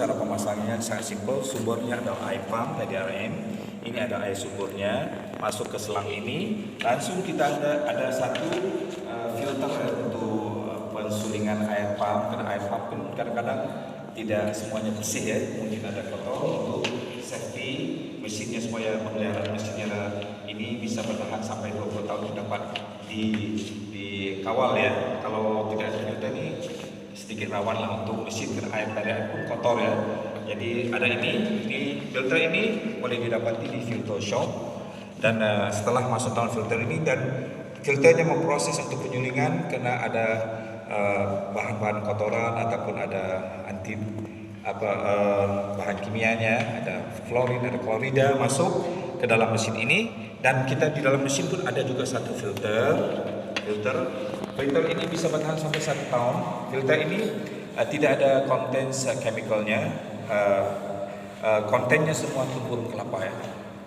cara pemasangannya sangat simpel. Sumbernya adalah air pump dari RM. Ini ada air sumbernya, masuk ke selang ini. Langsung kita ada satu filter untuk pensulingan air pump. Karena air pump kan kadang-kadang tidak semuanya bersih ya, mungkin ada kotor. Untuk safety mesinnya supaya pemeliharaan mesinnya ini bisa bertahan sampai 20 tahun dapat dikawal ya. Kalau tidak ada filter ini sedikit rawan lah untuk mesin karena air pun kotor ya. Jadi ada ini filter ini boleh didapati di filter shop. Dan setelah masuk dalam filter ini dan filternya memproses untuk penyulingan karena ada bahan-bahan kotoran ataupun ada bahan kimianya, ada fluorin, ada klorida masuk ke dalam mesin ini. Dan kita di dalam mesin pun ada juga satu filter ini bisa bertahan sampai 1 tahun. Filter ini tidak ada konten chemicalnya. Kontennya semua tumbuhan kelapa ya,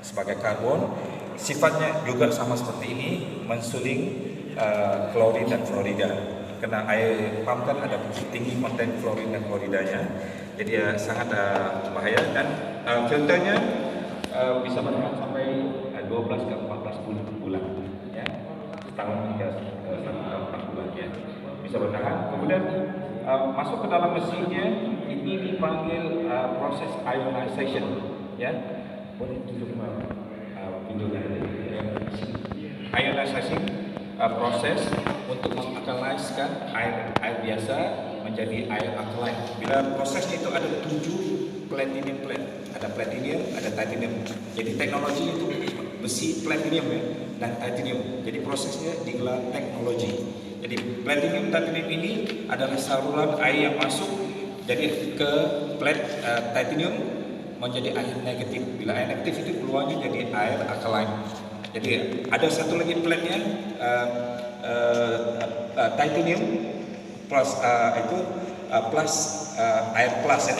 sebagai karbon. Sifatnya juga sama seperti ini, mensuling klorin dan fluorida. Karena air pump kan ada tinggi konten klorin dan fluoridanya, jadi sangat bahaya. Dan filternya bisa bertahan sampai 12 ke 14 bulan ya, setahun hingga 1 tahun 4 bulan ya, bisa bertahan. Kemudian masuk ke dalam mesinnya, ini dipanggil proses ionization ya. Boleh tunjuk videonya. Ionization proses untuk mengalkaliskan air biasa menjadi air alkaline. Bila prosesnya itu ada 7 platinum plate, ada platinum, ada titanium. Jadi teknologi itu besi platinum ya dan titanium. Jadi prosesnya digelar teknologi. Jadi platinum titanium ini adalah saluran air yang masuk jadi ke plate titanium menjadi air negatif. Bila air negatif itu keluarnya jadi air alkaline. Jadi ada satu lagi plate-nya titanium plus plus air plus ya,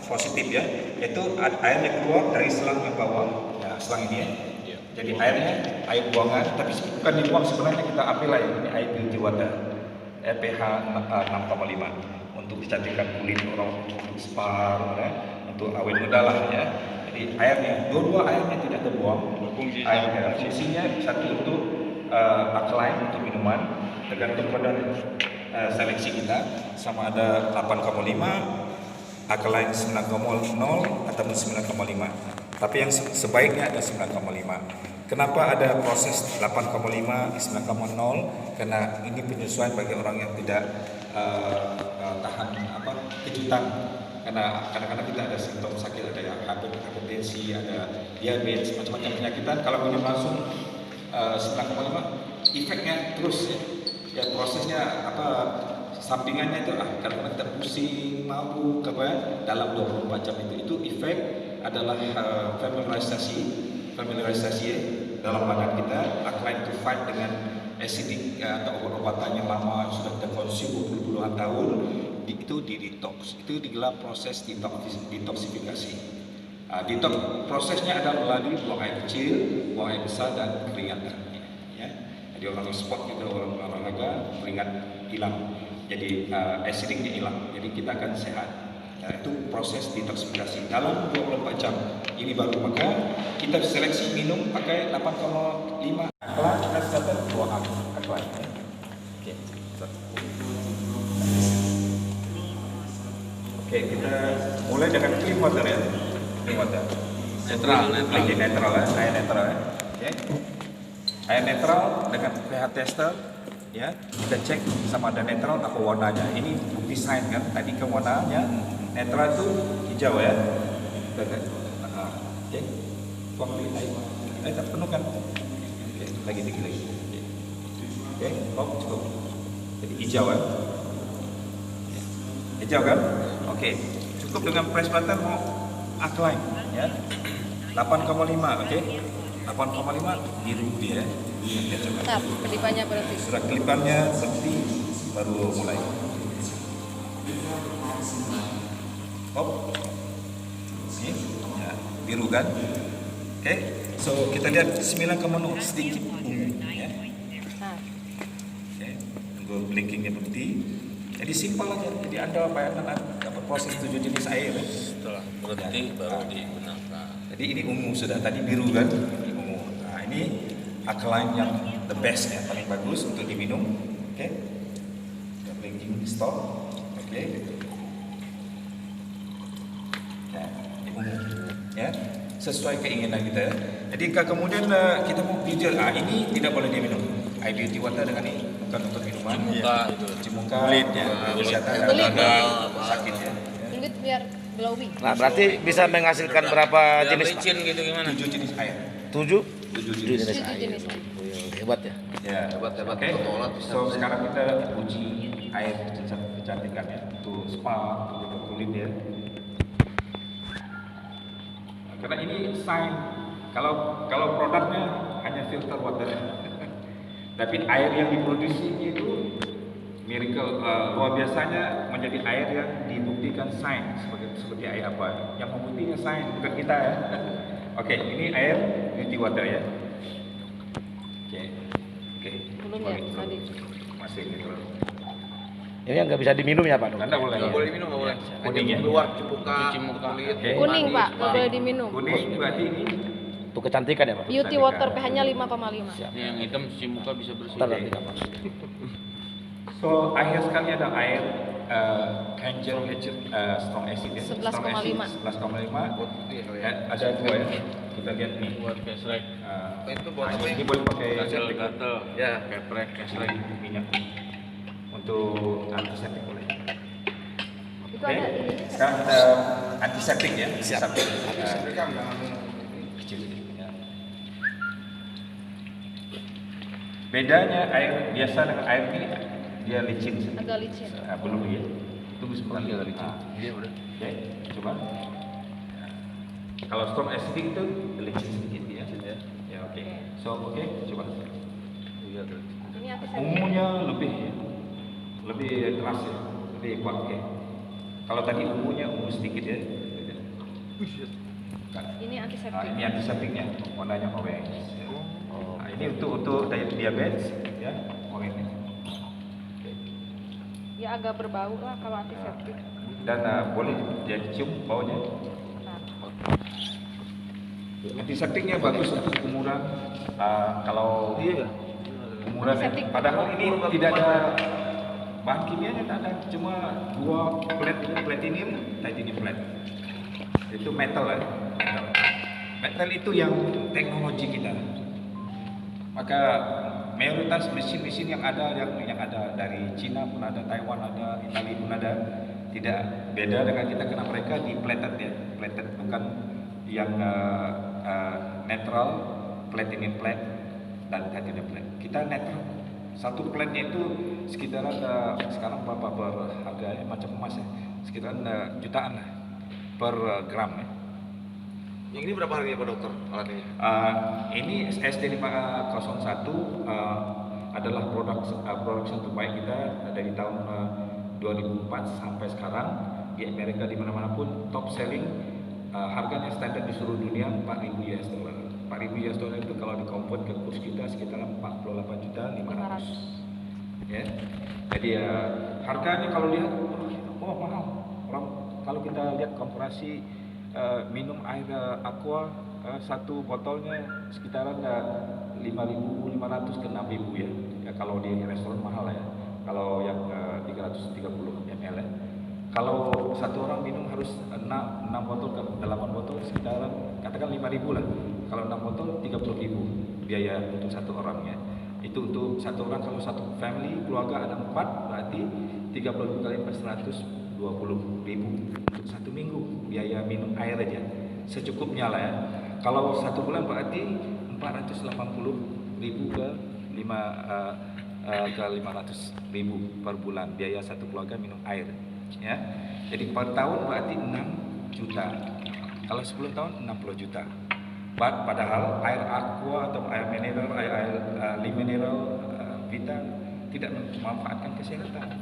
positif ya. Itu airnya keluar dari selang yang bawah. Nah, selang ini ya. Jadi airnya air buangan, tapi bukan dibuang sebenarnya, kita ambil air ini air beauty water, pH 6,5 untuk kecantikan kulit orang, untuk spa, ya, untuk awet muda lah ya. Jadi airnya, dua airnya tidak terbuang. Airnya fungsinya satu untuk alkaline untuk minuman, tergantung pada seleksi kita, sama ada 8,5, alkaline 9,0 ataupun 9,5. Tapi yang sebaiknya ada 9,5. Kenapa ada proses 8,5, 9,0? Karena ini penyesuaian bagi orang yang tidak tahan kejutan. Karena kadang-kadang kita ada simptom sakit, ada yang hipertensi, ada diabetes, macam-macam penyakitan. Kalau minum langsung 9,5, efeknya terus ya prosesnya sampingannya itu kadang-kadang kita pusing, mabuk dalam 24 jam itu efek adalah familiarisasi dalam badan kita, alkaline to fight dengan acidic atau obat-obatan yang lama sudah kita konsumsi puluhan tahun, itu di detox. Itu digelar proses detoksifikasi. Detox prosesnya adalah melalui buang air kecil, buang air besar dan keringatan. Ya. Jadi orang sport gitu, orang olahraga, keringat hilang. Jadi acidicnya hilang. Jadi kita akan sehat. Nah, itu proses detoksifikasi dalam 24 jam. Ini baru maka kita seleksi minum pakai 8,5 akla, kita catat 2 akla. Oke, kita mulai dengan clean water ya. Clean water. Netral ya, air netral ya. Oke. Air netral dengan pH tester ya. Kita cek sama ada netral apa warnanya. Ini bukti sains kan. Tadi ke warnanya netral itu hijau ya. Oke. Tuang lagi air tak penuh kan? Oke, lagi dikit lagi. Oke, cukup. Jadi hijau ya. Hijau kan? Oke. Cukup dengan press button mau alkaline ya. 8,5 oke. 8,5 biru dia. Tetap kelipannya berarti. Surat kelipannya berarti baru mulai. Ini ya, biru kan? Oke. So kita lihat 9,0 sedikit ungu ya. Oke. Tunggu blinkingnya berhenti. Jadi simpel aja. Jadi Anda bayangkan dapat proses 7 jenis air. Setelah berhenti baru digunakan. Jadi ini ungu sudah, tadi biru kan? Ini ungu. Nah ini alkaline yang the best ya, paling bagus untuk diminum. Oke, kita blinking stop. Oke. Nah, ini ungu. Ya, sesuai keinginan kita. Ya. Jadi kemudian kita mau filter. Ini tidak boleh diminum. Air beauty water dengan ini bukan untuk minuman. Cimuka itu. Cimuka, Kulit, ya. kesehatan Kulit. gagal, sakit ya. Kulit biar glowing. Nah, berarti bisa menghasilkan berapa jenis, Pak? licin gitu gimana? 7 jenis air. 7 7 jenis jenis. Tujuh air. jenis. Oh, iya, hebat ya. Ya, Hebat, Oke. Tolak bisa. So sekarang kita uji air kecantikan ya, untuk spa, untuk kulit ya. Karena ini sign kalau produknya hanya filter water, tapi air yang diproduksi itu miracle, luar biasanya menjadi air yang dibuktikan sains seperti air apa? Yang membuktikan sains bukan kita ya. Oke, ini air beauty water ya. Oke. Belum ya, tadi. Masih gitu. Ini yang nggak bisa diminum ya, Pak? Anda boleh. Nggak boleh diminum, nggak boleh. Kuning ya? Keluar cimuka, kulit. Oke. Kuning Pak, nggak boleh diminum. Kuning berarti ini Untuk kecantikan ya, Pak? Beauty water pH-nya 5,5. Siap. Ini yang hitam cimuka bisa bersih. Ntar nanti, Pak. so akhir sekali ada air Kangen strong acid ya. 11,5. Strong acid, 11,5. Ada dua ya. Kita lihat nih. Buat kesrek. Itu buat Ini boleh pakai gatel. Ya, keprek, kesrek. minyak untuk antiseptik boleh. Itu Oke. ada ini. Sekarang kita antiseptik ya. Siap. Antiseptik kecil ya. Bedanya air biasa dengan air ini dia licin. Agak licin. Belum ya. Tunggu sebentar. Iya, licin. Iya udah. Oke, coba. Kalau strong acidic itu licin sedikit ya. Ya oke. So oke, coba. Iya, Ini antiseptik. ungunya lebih keras ya, lebih kuat oke. Kalau tadi ungunya ungu sedikit ya. Ini Nah, antiseptik. ini antiseptiknya, warnanya orange. Ya. Nah, ini untuk diabetes ya, orange. Oke. Ya agak berbau lah kalau antiseptik. Dan boleh dia cium baunya. Nah, Antiseptiknya bagus untuk umuran. Kalau umuran, Antiseptik. padahal ini tidak ada bahan kimianya, tak ada, cuma dua titanium plate. Itu metal ya. Metal itu yang teknologi kita. Maka mayoritas mesin-mesin yang ada dari Cina pun ada, Taiwan ada, Italia pun ada, tidak beda dengan kita karena mereka di plated ya, plated bukan yang netral, platinum plate dan titanium plate. Kita netral. Satu plate-nya itu sekitar sekarang berapa harganya macam emas ya, sekitar jutaan lah per gram ya. Yang ini berapa harganya Pak Dokter alatnya? Ini SD501 adalah production terbaik kita dari tahun 2004 sampai sekarang di Amerika di mana-mana pun top selling. Harganya standar di seluruh dunia 4.000 US dollar. 4.000 US dollar itu kalau dikonvert ke kurs kita sekitar 48.500.000. Ya. Jadi harganya kalau lihat mahal. Kalau kita lihat komparasi minum air aqua satu botolnya sekitaran 5.500 ke 6.000 ya. Ya kalau di restoran mahal ya. Kalau yang 330 ml ya. Kalau satu orang minum harus 6 botol ke 8 botol sekitaran katakan 5.000 lah. Kalau 6 botol 30.000 biaya untuk satu orangnya. Itu untuk satu orang, kalau satu family keluarga ada 4 berarti 30 kali 420.000 untuk satu minggu biaya minum air aja secukupnya lah ya. Kalau satu bulan berarti 480.000 ke 500.000 per bulan biaya satu keluarga minum air ya. Jadi per tahun berarti 6 juta. Kalau 10 tahun 60 juta. Padahal air aqua atau air mineral, mineral vita tidak memanfaatkan kesehatan.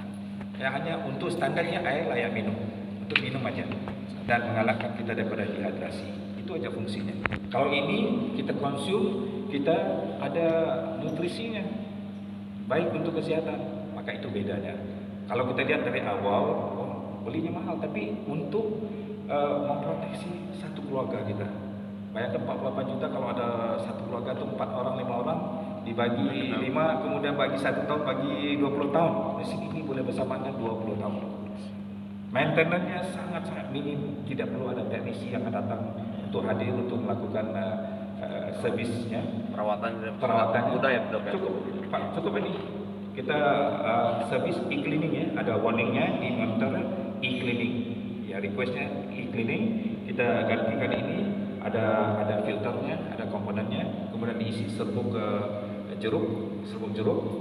Ya hanya untuk standarnya air layak minum, untuk minum aja dan mengalahkan kita daripada dehidrasi. Itu aja fungsinya. Kalau ini kita konsum, kita ada nutrisinya, baik untuk kesehatan, maka itu bedanya. Kalau kita lihat dari awal, belinya mahal, tapi untuk memproteksi satu keluarga kita. Bayangkan 48 juta kalau ada satu keluarga itu 4 orang, 5 orang dibagi 5, kemudian bagi 1 tahun, bagi 20 tahun. Mesin ini boleh bersamaan 20 tahun. Maintenance-nya sangat-sangat minim, tidak perlu ada teknisi yang datang untuk hadir untuk melakukan servisnya, perawatannya. mudah ya dok ya. Cukup ini. Kita servis e-cleaning ya, ada warningnya di monitor e-cleaning. Ya, requestnya e-cleaning, kita gantikan ini, ada filternya, ada komponennya, kemudian diisi serbuk jeruk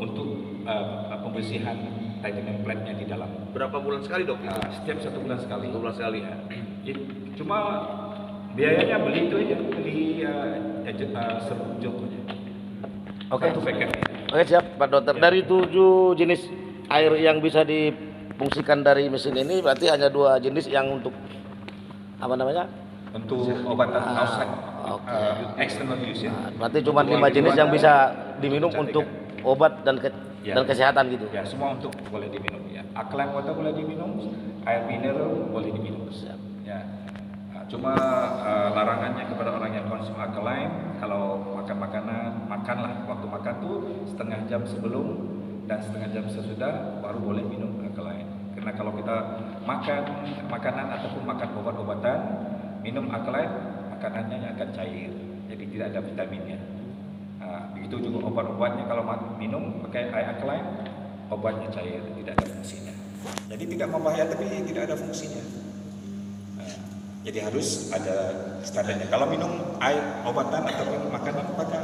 untuk pembersihan titanium plate-nya di dalam. Berapa bulan sekali dok? Setiap 1 bulan sekali. 1 bulan sekali. Cuma biayanya beli itu aja, beli serbuk jeruk aja. Oke. Satu paket. Oke, siap Pak Dokter. Dari 7 jenis air yang bisa difungsikan dari mesin ini berarti hanya 2 jenis yang untuk apa namanya? Untuk obatan outside, oke. external use ya. Nah, berarti cuma 5 jenis yang bisa diminum untuk obat dan Ya. kesehatan gitu. Ya, semua untuk boleh diminum ya. Alkaline water boleh diminum, air mineral boleh diminum. Ya. Cuma larangannya kepada orang yang konsum alkaline, kalau makan makanan, makanlah waktu makan tuh setengah jam sebelum dan setengah jam sesudah baru boleh minum alkaline. Karena kalau kita makan makanan ataupun makan obat-obatan, minum alkaline, makanannya akan cair, jadi tidak ada vitaminnya. Begitu juga obat-obatnya, kalau minum pakai air alkaline, obatnya cair, tidak ada fungsinya. Jadi tidak membahayakan tapi tidak ada fungsinya. Jadi harus ada standarnya. Kalau minum air obatan ataupun makanan pakai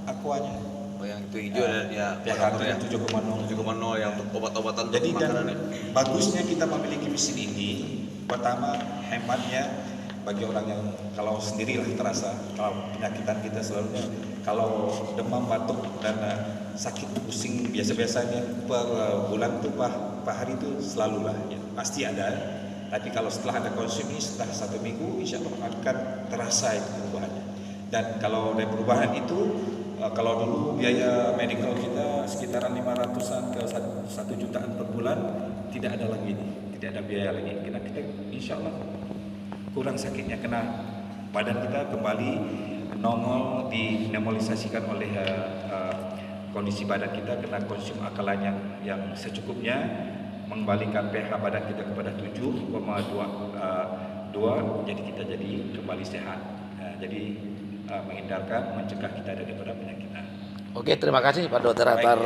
aquanya. Oh yang itu hijau ya pH ya. 7,0 7,0 yang untuk obat-obatan. Jadi dan makanan ya. bagusnya kita memiliki mesin ini, pertama hematnya bagi orang yang kalau sendirilah terasa, kalau penyakitan kita selalu kalau demam, batuk dan sakit pusing biasa-biasanya per bulan tuh per hari itu selalu lah ya, pasti ada. Tapi kalau setelah ada konsumsi setelah 1 minggu, insya Allah akan terasa itu perubahannya. Dan kalau dari perubahan itu, kalau dulu biaya medical kita sekitaran 500-an ke 1 jutaan per bulan, tidak ada lagi ini, tidak ada biaya lagi. Kita insya Allah kurang sakitnya, kena badan kita kembali normal, dinormalisasikan oleh kondisi badan kita, kena konsum alkaline yang secukupnya, mengembalikan pH badan kita kepada 7,2, jadi kita jadi kembali sehat. Jadi menghindarkan, mencegah kita daripada penyakitan. Oke, terima kasih Pak Dokter atas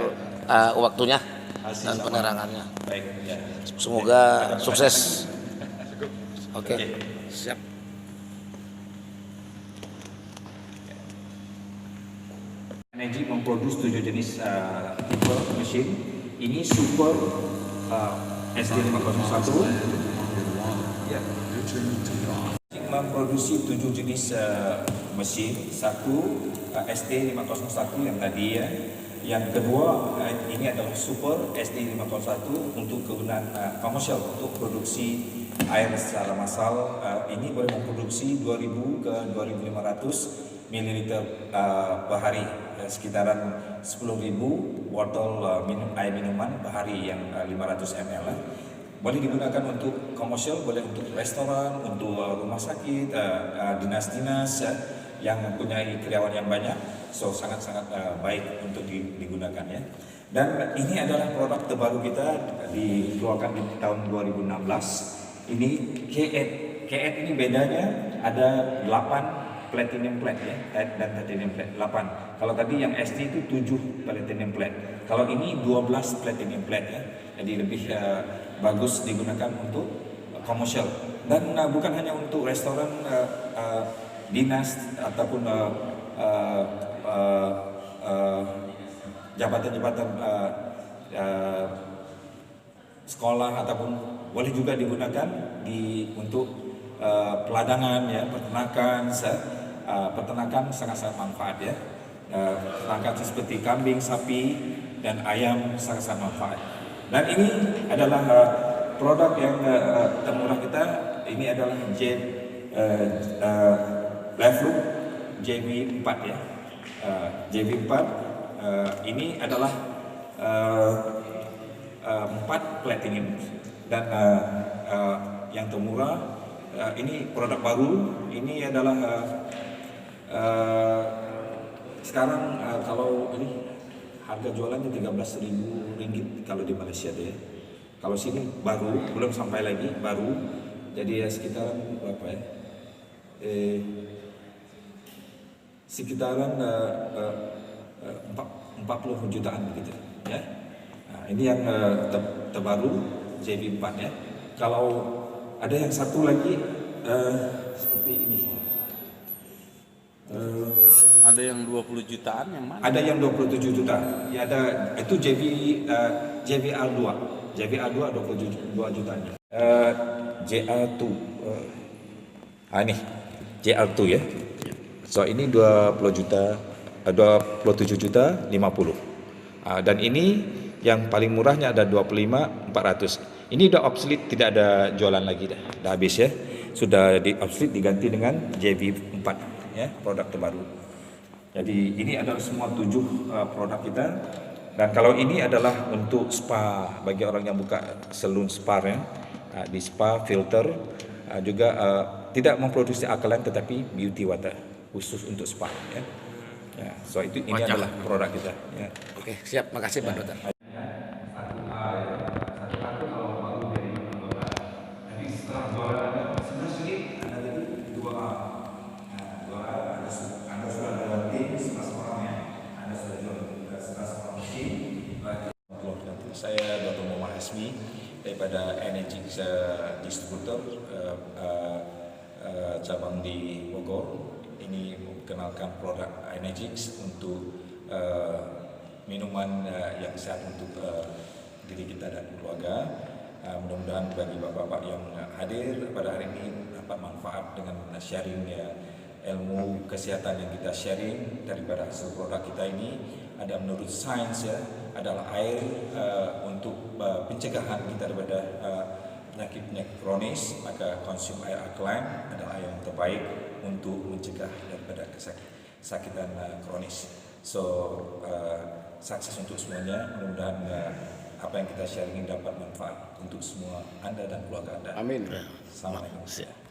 waktunya dan penerangannya. Baik, ya. Semoga sukses. Oke, siap. Energi memproduksi 7 jenis tipe mesin. Ini super SD501 ya. Memproduksi 7 jenis mesin. Satu SD501 yang tadi ya. Yang kedua ini adalah super SD501 untuk kegunaan komersial, untuk produksi air secara massal. Ini boleh memproduksi 2000 ke 2500 ml per hari, sekitaran 10.000 botol air minuman per hari yang 500 ml. Boleh digunakan untuk komersial, boleh untuk restoran, untuk rumah sakit, dinas-dinas yang mempunyai karyawan yang banyak. So sangat-sangat baik untuk digunakan ya. Dan ini adalah produk terbaru kita, dikeluarkan di tahun 2016. Ini K8. K8 ini bedanya ada 8 platinum plate ya, dan titanium plate 8. Kalau tadi yang SD itu 7 platinum plate. Kalau ini 12 platinum plate ya. Jadi lebih bagus digunakan untuk komersial. Dan bukan hanya untuk restoran, dinas ataupun jabatan-jabatan sekolah, ataupun boleh juga digunakan untuk peladangan ya, peternakan. Peternakan sangat-sangat manfaat ya. Peternakan seperti kambing, sapi dan ayam sangat-sangat manfaat. Dan ini adalah produk yang termurah kita. Ini adalah Liveloop JV4 ya. JV4 ini adalah 4 platinum dan yang termurah ini produk baru. Ini adalah sekarang kalau ini harga jualannya Rp13.000 kalau di Malaysia deh. Kalau sini baru, belum sampai lagi baru. Jadi ya sekitaran berapa ya? Sekitaran 40 jutaan begitu ya. Nah, ini yang terbaru JV4 ya. Kalau ada yang satu lagi seperti ini. Ada yang 20 jutaan yang mana? Ada yang 27 juta. Ya ada itu JVR2. JVR2 22 jutanya. JR2. Ini JR2 ya. So ini 20 juta 27 juta 50. Dan ini yang paling murahnya ada 25.400. Ini udah obsolete, tidak ada jualan lagi dah habis ya. Sudah di obsolete diganti dengan JV4 ya, produk terbaru. Jadi ini adalah semua 7 produk kita. Dan kalau ini adalah untuk spa bagi orang yang buka salon spa ya. Di spa filter juga tidak memproduksi alkaline tetapi beauty water khusus untuk spa ya. Ya, so ini adalah produk kita ya. Oke, siap. Makasih Pak Dokter. Saya Dr. Muhammad Hasmi daripada Energix Distributor cabang di Bogor. Ini memperkenalkan produk Energix untuk minuman yang sehat untuk diri kita dan keluarga. Mudah-mudahan bagi bapak-bapak yang hadir pada hari ini dapat manfaat dengan sharing ilmu kesehatan yang kita sharing daripada hasil produk kita ini. Ada menurut sains ya, adalah air untuk pencegahan kita daripada penyakit kronis, maka konsum air alkaline adalah air yang terbaik untuk mencegah daripada kesakitan kronis. So sukses untuk semuanya. Mudah-mudahan apa yang kita sharing ini dapat manfaat untuk semua Anda dan keluarga Anda. Amin. Assalamualaikum. Siap.